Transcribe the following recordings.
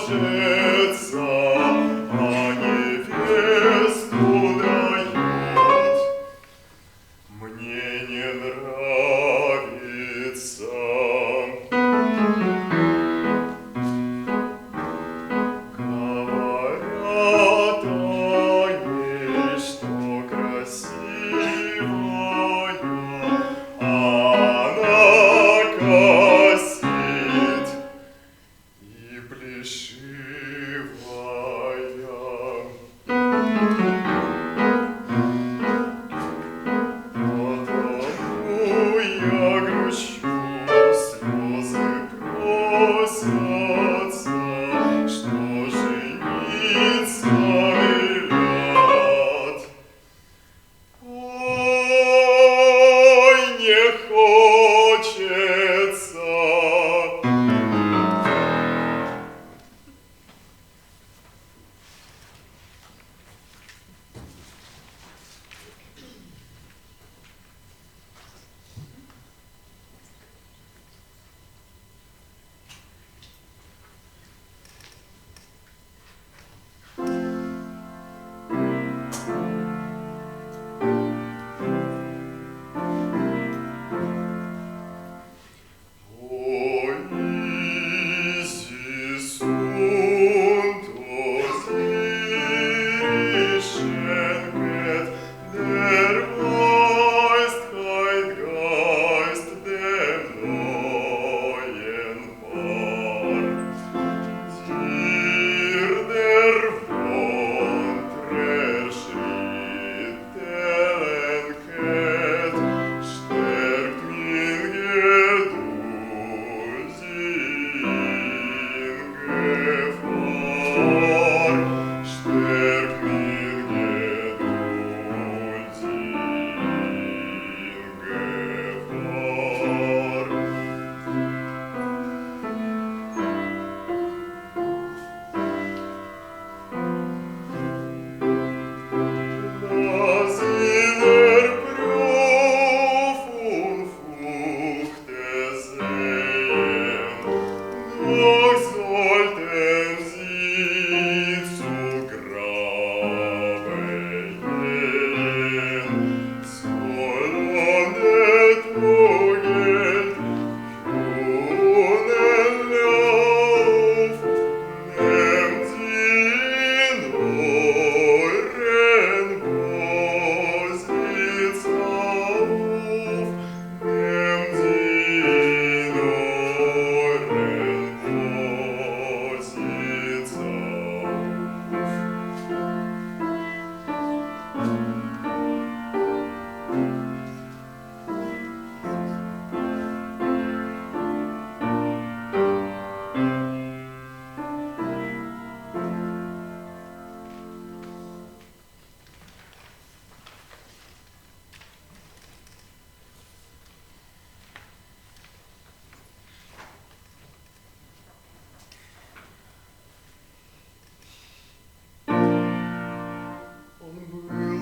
ложится, а невесту дает. Мне не нравится. Говорят о ней, что красивая, она косит и плешивая. Потому я грущу, слезы просятся, что жениться велят. Ой, не хочется.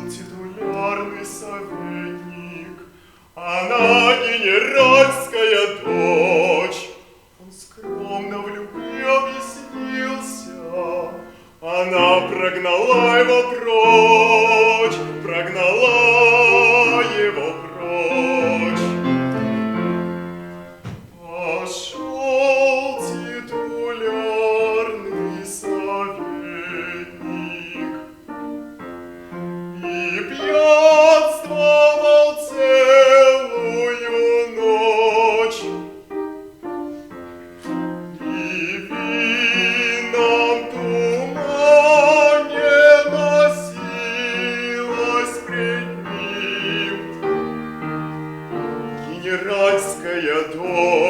Титулярный советник, она генеральская дочь. Он скромно в любви объяснился, она прогнала его прочь, прогнала его прочь. Пошел титулярный советник и пьянствовал целую ночь, и в винном тумане носилась пред ним генеральская дочь.